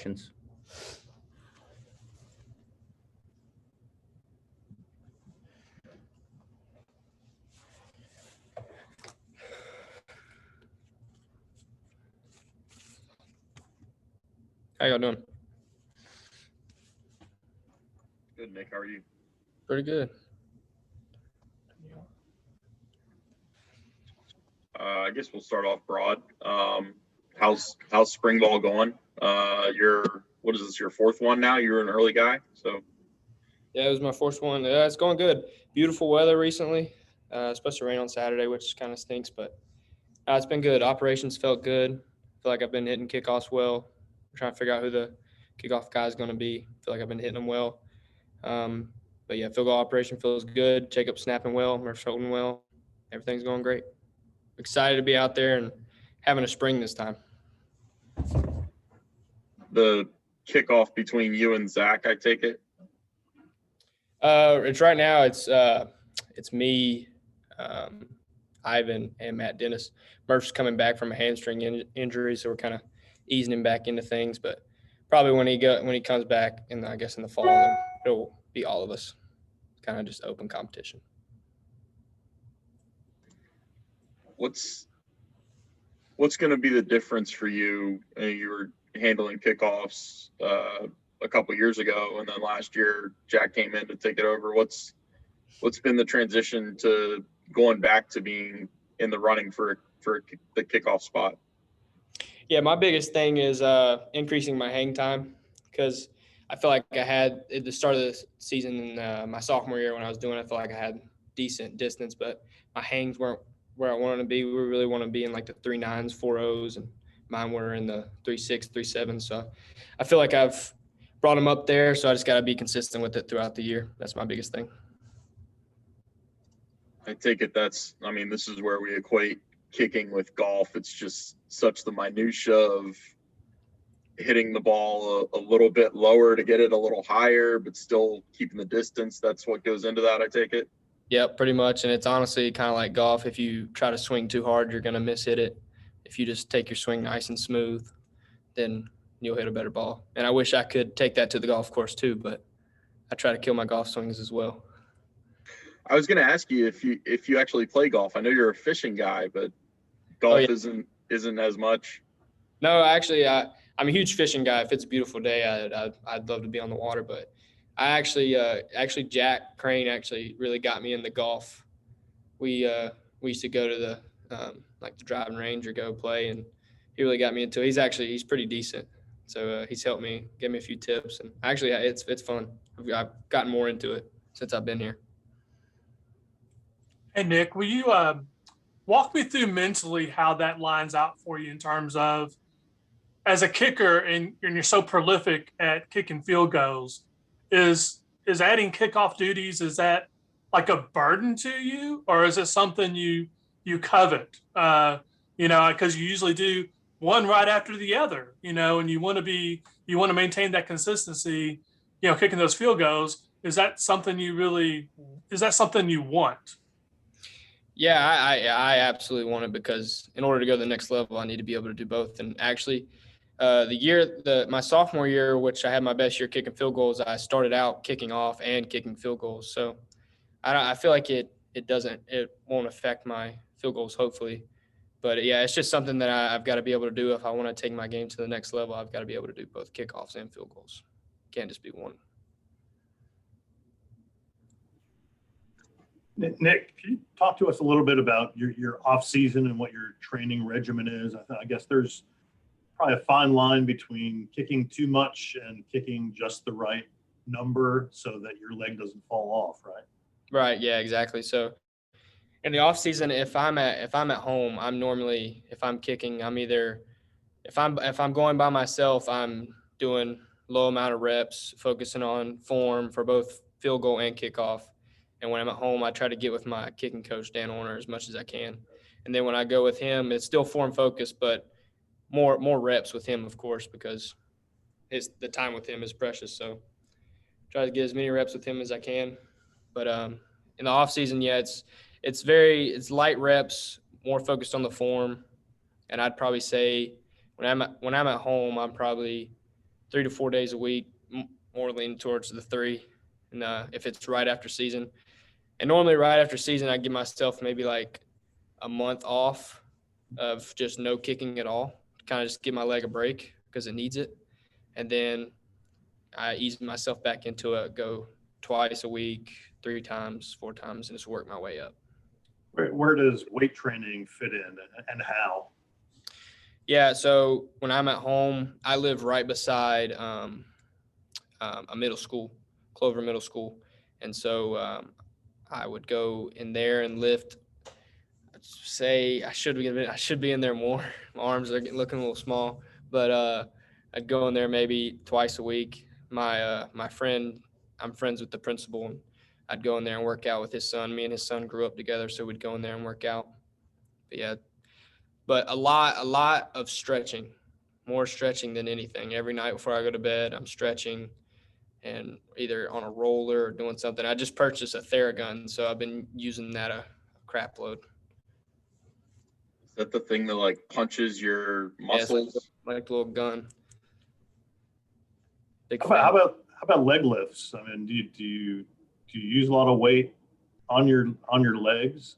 How y'all doing? Good, Nick. How are you? Pretty good. I guess we'll start off broad. How's spring ball going? What is this, your fourth one now? You're an early guy, so. Yeah, it was my fourth one. Yeah, it's going good. Beautiful weather recently. It's supposed to rain on Saturday, which kind of stinks, but it's been good. Operations felt good. I feel like I've been hitting kickoffs well. I'm trying to figure out who the kickoff guy is going to be. I feel like I've been hitting them well. But yeah, field goal operation feels good. Jacob snapping well. Murph's holding well. Everything's going great. Excited to be out there and having a spring this time. The kickoff between you and Zach, I take it? It's right now. It's me, Ivan, and Matt Dennis. Murph's coming back from a hamstring injury, so we're kind of easing him back into things. But probably when he comes back, in the fall, then it'll be all of us. Kind of just open competition. What's going to be the difference for you? You were handling kickoffs a couple years ago, and then last year Jack came in to take it over. What's been the transition to going back to being in the running for the kickoff spot? Yeah, my biggest thing is increasing my hang time, because I feel like I had at the start of the season in my sophomore year when I was doing it, I felt like I had decent distance, but my hangs weren't where I wanted to be. We really want to be in like the 3.9s, 4.0s, and mine were in the 3.6, 3.7. So I feel like I've brought them up there, so I just got to be consistent with it throughout the year. That's my biggest thing. I take it this is where we equate kicking with golf. It's just such the minutia of hitting the ball a little bit lower to get it a little higher, but still keeping the distance. That's what goes into that, I take it. Yeah, pretty much. And it's honestly kind of like golf. If you try to swing too hard, you're going to miss hit it. If you just take your swing nice and smooth, then you'll hit a better ball. And I wish I could take that to the golf course too, but I try to kill my golf swings as well. I was going to ask you if you actually play golf. I know you're a fishing guy, but golf isn't as much. No, actually, I'm a huge fishing guy. If it's a beautiful day, I'd love to be on the water. But I actually Jack Crane actually really got me into golf. We used to go to the the driving range or go play, and he really got me into it. He's pretty decent, so he's helped me, give me a few tips, and actually it's fun. I've gotten more into it since I've been here. Hey Nick, will you walk me through mentally how that lines out for you in terms of, as a kicker, and you're so prolific at kicking field goals, is adding kickoff duties, is that like a burden to you, or is it something you covet? Because you usually do one right after the other, and you want to maintain that consistency, kicking those field goals. Is that something you want? Yeah, I absolutely want it, because in order to go to the next level, I need to be able to do both. And actually, my sophomore year, which I had my best year kicking field goals, I started out kicking off and kicking field goals. So I feel like it won't affect my field goals, hopefully. But yeah, it's just something that I've got to be able to do. If I want to take my game to the next level, I've got to be able to do both kickoffs and field goals. Can't just be one. Nick, can you talk to us a little bit about your off season and what your training regimen is? I guess there's probably a fine line between kicking too much and kicking just the right number so that your leg doesn't fall off, right? Right. Yeah, exactly. So in the off season, if I'm at home, I'm normally, if I'm kicking, I'm either, if I'm going by myself, I'm doing low amount of reps, focusing on form for both field goal and kickoff. And when I'm at home, I try to get with my kicking coach, Dan Orner, as much as I can. And then when I go with him, it's still form focused, but more reps with him, of course, because the time with him is precious. So try to get as many reps with him as I can. But in the off season, yeah, it's light reps, more focused on the form. And I'd probably say when I'm at home, I'm probably 3 to 4 days a week, more leaning towards the 3. And if it's right after season, and normally right after season, I give myself maybe like a month off of just no kicking at all, to kind of just give my leg a break because it needs it. And then I ease myself back into it, go twice a week, 3 times, 4 times, and just work my way up. Where does weight training fit in, and how? Yeah, so when I'm at home, I live right beside a middle school, Clover Middle School. And so I would go in there and lift. I'd say I should be in there more. My arms are looking a little small, but I'd go in there maybe twice a week. My friend, I'm friends with the principal, and I'd go in there and work out with his son. Me and his son grew up together, so we'd go in there and work out. But yeah, but a lot of stretching, more stretching than anything. Every night before I go to bed, I'm stretching and either on a roller or doing something. I just purchased a Theragun, so I've been using that a crap load. Is that the thing that like punches your muscles? Yeah, like a little gun. How about leg lifts? I mean, do you use a lot of weight on your legs?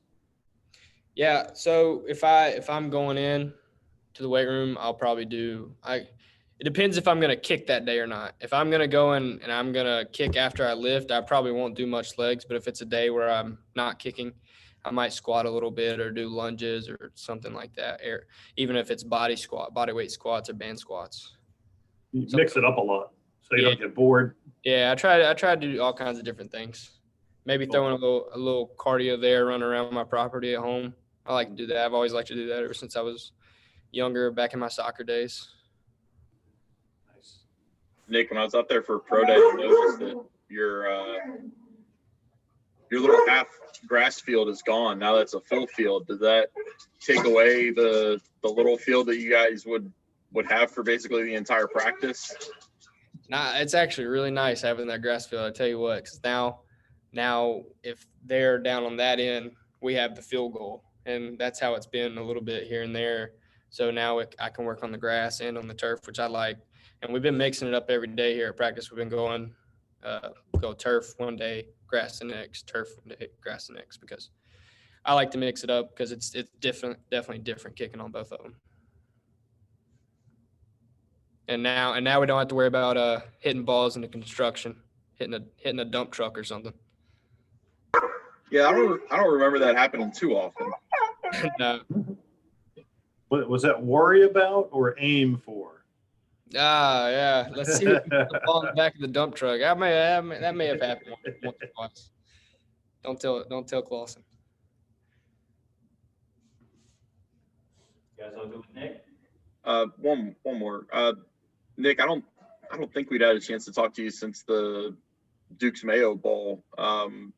Yeah, so if I'm going in to the weight room, I'll probably it depends if I'm going to kick that day or not. If I'm going to go in and I'm going to kick after I lift, I probably won't do much legs. But if it's a day where I'm not kicking, I might squat a little bit or do lunges or something like that. Or even if it's body weight squats or band squats. You mix it up a lot so you don't get bored. Yeah, I try to do all kinds of different things. Maybe throwing a little cardio there, run around my property at home. I like to do that. I've always liked to do that ever since I was younger, back in my soccer days. Nice. Nick, when I was out there for pro day, I noticed that your little half grass field is gone. Now that's a full field. Did that take away the little field that you guys would have for basically the entire practice? Nah, it's actually really nice having that grass field. I tell you what, because now if they're down on that end, we have the field goal, and that's how it's been a little bit here and there. So now I can work on the grass and on the turf, which I like. And we've been mixing it up every day here at practice. We've been going go turf one day, grass the next, turf one day, grass the next, because I like to mix it up because it's definitely different kicking on both of them. And now we don't have to worry about hitting balls into construction, hitting a dump truck or something. Yeah, I don't remember that happening too often. No. Was that worry about or aim for? Yeah. Let's see what the ball in the back of the dump truck. That may have happened once or twice. Don't tell Clausen. You guys all good with Nick? One more. Nick, I don't think we'd had a chance to talk to you since the Duke's Mayo Bowl.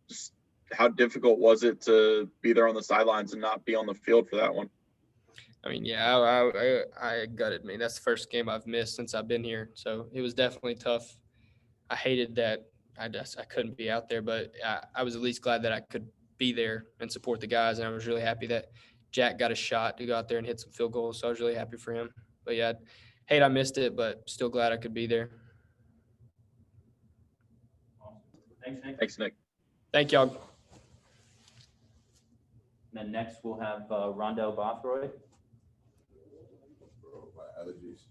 Just how difficult was it to be there on the sidelines and not be on the field for that one? I mean, yeah, I gutted me. That's the first game I've missed since I've been here, so it was definitely tough. I hated that I couldn't be out there, but I was at least glad that I could be there and support the guys, and I was really happy that Jack got a shot to go out there and hit some field goals, so I was really happy for him. But yeah, hate I missed it, but still glad I could be there. Awesome. Thanks, Nick. Thanks, Nick. Thank y'all. And then next we'll have Rondell Bothroyd. Allergies.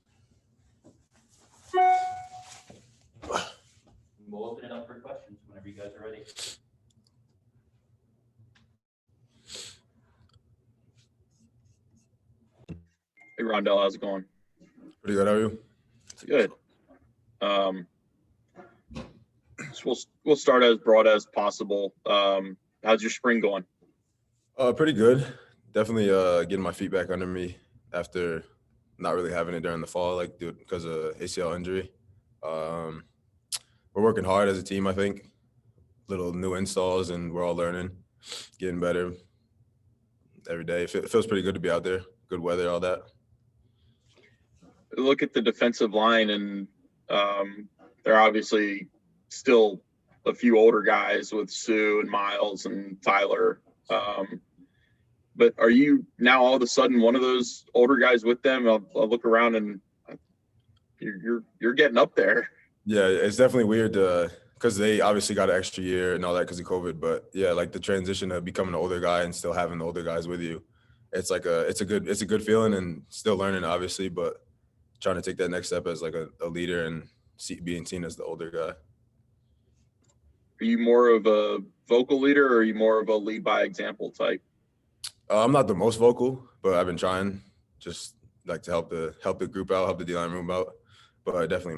We'll open it up for questions whenever you guys are ready. Hey, Rondell, how's it going? Pretty good. How are you? Good. So we'll start as broad as possible. How's your spring going? Pretty good. Definitely getting my feet back under me after not really having it during the fall, because of ACL injury. We're working hard as a team, I think. Little new installs, and we're all learning, getting better every day. It feels pretty good to be out there. Good weather, all that. Look at the defensive line, and there are obviously still a few older guys with Sue and Miles and Tyler. But are you now all of a sudden one of those older guys with them? I'll look around, and you're getting up there. Yeah, it's definitely weird because they obviously got an extra year and all that because of COVID. But yeah, like the transition of becoming an older guy and still having the older guys with you, it's like it's a good feeling and still learning obviously, but trying to take that next step as like a leader and being seen as the older guy. Are you more of a vocal leader, or are you more of a lead by example type? I'm not the most vocal, but I've been trying just like to help the group out, help the D-line room out. But I'm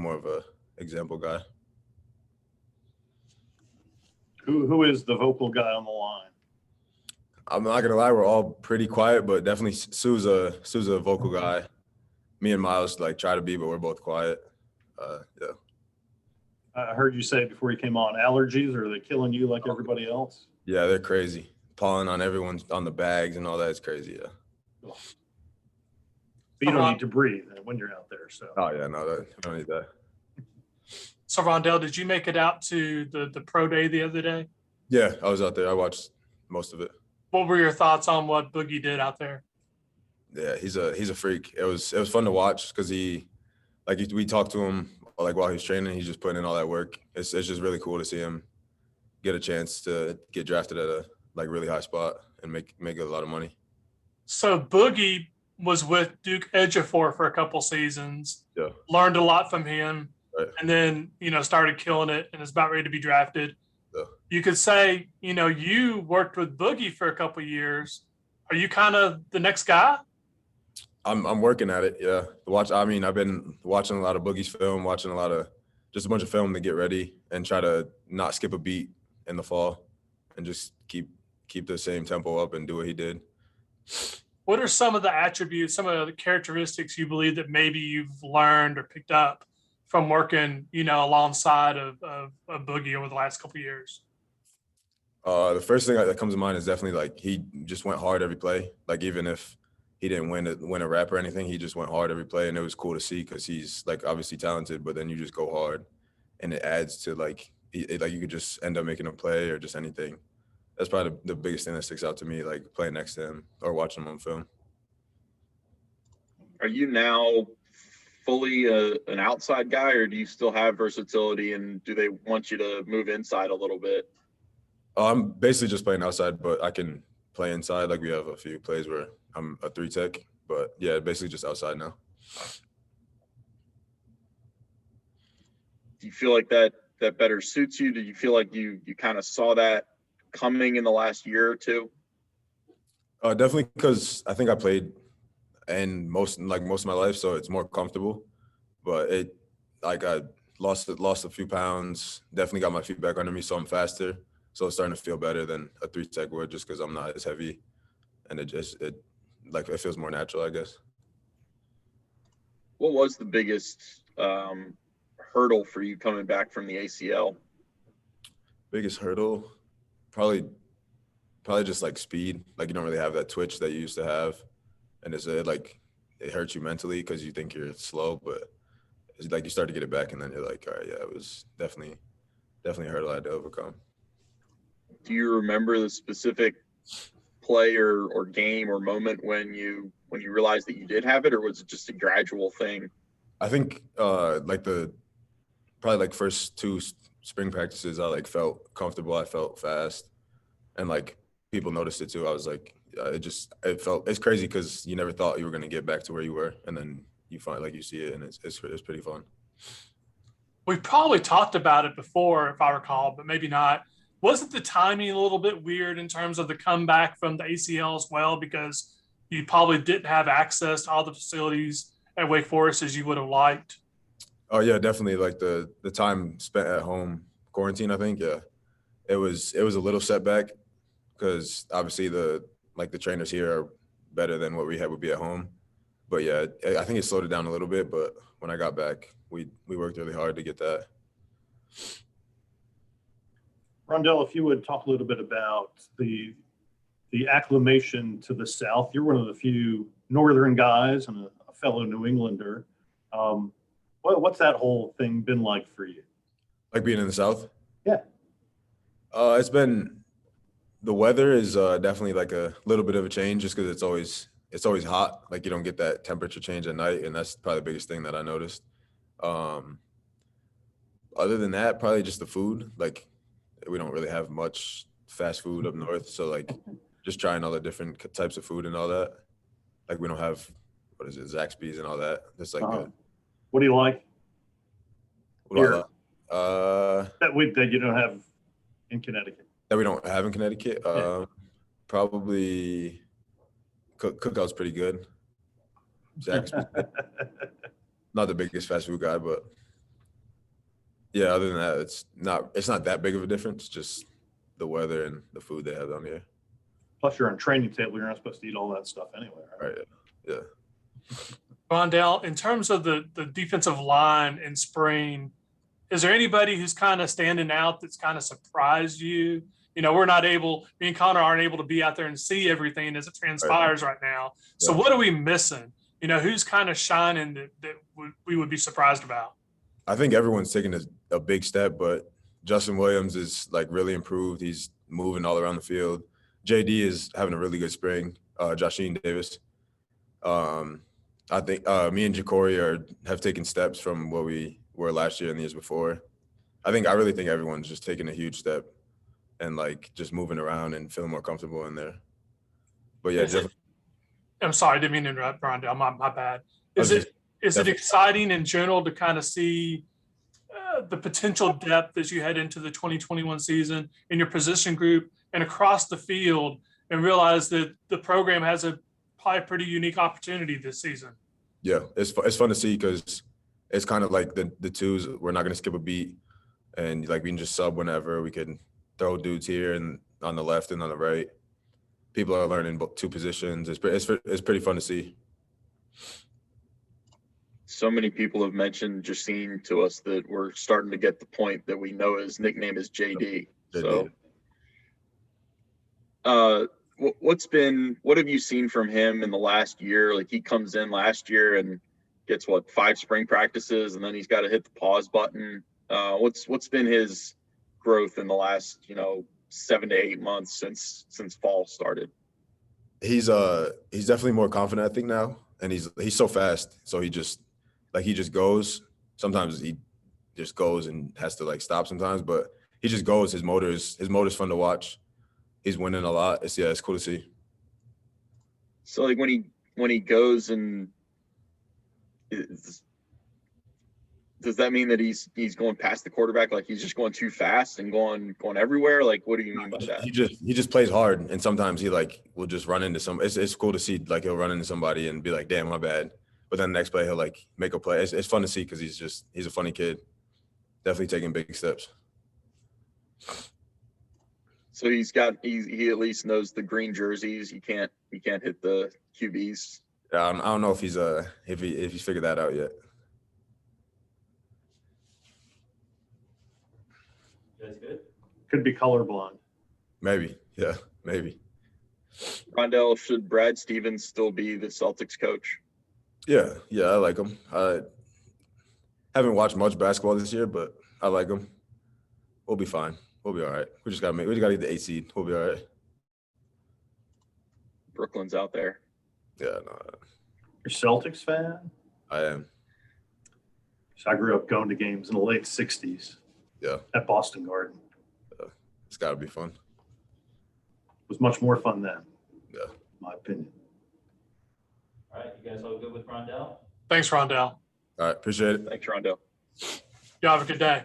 more of a example guy. Who is the vocal guy on the line? I'm not gonna lie, we're all pretty quiet, but definitely Sue's a vocal guy. Me and Miles like try to be, but we're both quiet. Yeah. I heard you say before you came on, allergies, are they killing you like everybody else? Yeah, they're crazy. Pollen on everyone's on the bags and all that is crazy. Yeah. But you don't need to breathe when you're out there. So. Oh yeah, no, I don't need that. So Rondell, did you make it out to the pro day the other day? Yeah, I was out there. I watched most of it. What were your thoughts on what Boogie did out there? Yeah, he's a freak. It was fun to watch because we talked to him like while he was training. He's just putting in all that work. It's just really cool to see him get a chance to get drafted at a like really high spot and make a lot of money. So Boogie was with Duke Ejiofor for a couple seasons. Yeah. Learned a lot from him. Right. And then, started killing it and is about ready to be drafted. Yeah. You could say, you worked with Boogie for a couple of years. Are you kind of the next guy? I'm working at it. Yeah. I've been watching a lot of Boogie's film, watching just a bunch of film to get ready and try to not skip a beat in the fall and just keep the same tempo up and do what he did. What are some of the attributes, some of the characteristics you believe that maybe you've learned or picked up from working, alongside of Boogie over the last couple of years? The first thing that comes to mind is definitely like he just went hard every play. Like even if he didn't win a rap or anything, he just went hard every play, and it was cool to see because he's like obviously talented. But then you just go hard, and it adds to like you could just end up making a play or just anything. That's probably the biggest thing that sticks out to me, like playing next to him or watching him on film. Are you now fully an outside guy, or do you still have versatility, and do they want you to move inside a little bit? I'm basically just playing outside, but I can play inside. Like we have a few plays where I'm a 3 tech, but yeah, basically just outside now. Do you feel like that better suits you? Do you feel like you kind of saw that coming in the last year or two? Definitely, because I think I played and most of my life, so it's more comfortable. But I lost a few pounds. Definitely got my feet back under me, so I'm faster. So it's starting to feel better than a 3 tech would, just because I'm not as heavy, and it feels more natural, I guess. What was the biggest hurdle for you coming back from the ACL? Biggest hurdle, probably just like speed. Like you don't really have that twitch that you used to have, and it hurts you mentally because you think you're slow, but it's like you start to get it back, and then you're like, all right, yeah, it was definitely a hurdle I had to overcome. Do you remember the specific play or game or moment when you realized that you did have it, or was it just a gradual thing? I think first 2 spring practices, I felt comfortable. I felt fast, and people noticed it too. I was like, it's crazy because you never thought you were going to get back to where you were, and then you find you see it, and it's pretty fun. We probably talked about it before, if I recall, but maybe not. Wasn't the timing a little bit weird in terms of the comeback from the ACL as well, because you probably didn't have access to all the facilities at Wake Forest as you would have liked? Oh yeah, definitely. The time spent at home quarantine, I think, yeah, it was a little setback because obviously the trainers here are better than what we would be at home. But yeah, I think it slowed it down a little bit. But when I got back, we worked really hard to get that. Rondell, if you would talk a little bit about the acclimation to the South. You're one of the few Northern guys and a fellow New Englander. What's that whole thing been like for you? Like being in the South? Yeah. The weather is definitely a little bit of a change just because it's always it's always hot. Like you don't get that temperature change at night, and that's probably the biggest thing that I noticed. Other than that, probably just the food. Like we don't really have much fast food up north, so like just trying all the different types of food and all that. Like we don't have what is it, Zaxby's and all that. That's like good. What do you like What do I like? that you don't have in Connecticut? That we don't have in Connecticut. Yeah. Probably Cookout's pretty good. Zaxby's not the biggest fast food guy, but yeah, other than that, it's not that big of a difference, just the weather and the food they have down here. Plus, you're on training table. You're not supposed to eat all that stuff anyway, right? Right. Yeah. Rondell, in terms of the defensive line in spring, is there anybody who's kind of standing out that's kind of surprised you? You know, me and Connor aren't able to be out there and see everything as it transpires right now. So what are we missing? You know, who's kind of shining that we would be surprised about? I think everyone's taking a big step, but Justin Williams is like really improved. He's moving all around the field. JD is having a really good spring. Josheen Davis. I think me and Ja'Cory have taken steps from what we were last year and the years before. I really think everyone's just taking a huge step and like just moving around and feeling more comfortable in there. But yeah, I'm sorry, I didn't mean to interrupt, Rondell. My bad. Is it exciting in general to kind of see the potential depth as you head into the 2021 season in your position group and across the field, and realize that the program has probably pretty unique opportunity this season? Yeah, it's fun to see because it's kind of like the twos. We're not going to skip a beat, and like we can just sub whenever. We can throw dudes here and on the left and on the right. People are learning both two positions. It's pretty fun to see. So many people have mentioned Justine to us that we're starting to get the point that we know his nickname is JD. So, what have you seen from him in the last year? Like he comes in last year and gets 5 spring practices, and then he's got to hit the pause button. What's been his growth in the last 7 to 8 months since fall started? He's definitely more confident, I think, now, and he's so fast. So he just goes. Sometimes he just goes and has to like stop sometimes, but he just goes. His motor's fun to watch. He's winning a lot. It's cool to see. So like when he goes, and does that mean that he's going past the quarterback? Like he's just going too fast and going everywhere? Like what do you mean by that? He just plays hard, and sometimes he like will just run into some. It's cool to see, like he'll run into somebody and be like, "Damn, my bad." But then the next play he'll like make a play. It's fun to see because he's a funny kid. Definitely taking big steps. So he at least knows the green jerseys. He can't hit the QBs. I don't know if he's figured that out yet. That's good. Could be colorblind. Maybe, yeah, maybe. Rondell, should Brad Stevens still be the Celtics coach? Yeah, I like him. I haven't watched much basketball this year, but I like him. We'll be fine. We'll be all right. We just gotta get the 8 seed. We'll be all right. Brooklyn's out there. Yeah, no. You're a Celtics fan? I am. So I grew up going to games in the late 60s. Yeah. At Boston Garden. It's gotta be fun. It was much more fun then. Yeah. In my opinion. All right, you guys all good with Rondell? Thanks, Rondell. All right, appreciate it. Thanks, Rondell. Y'all have a good day.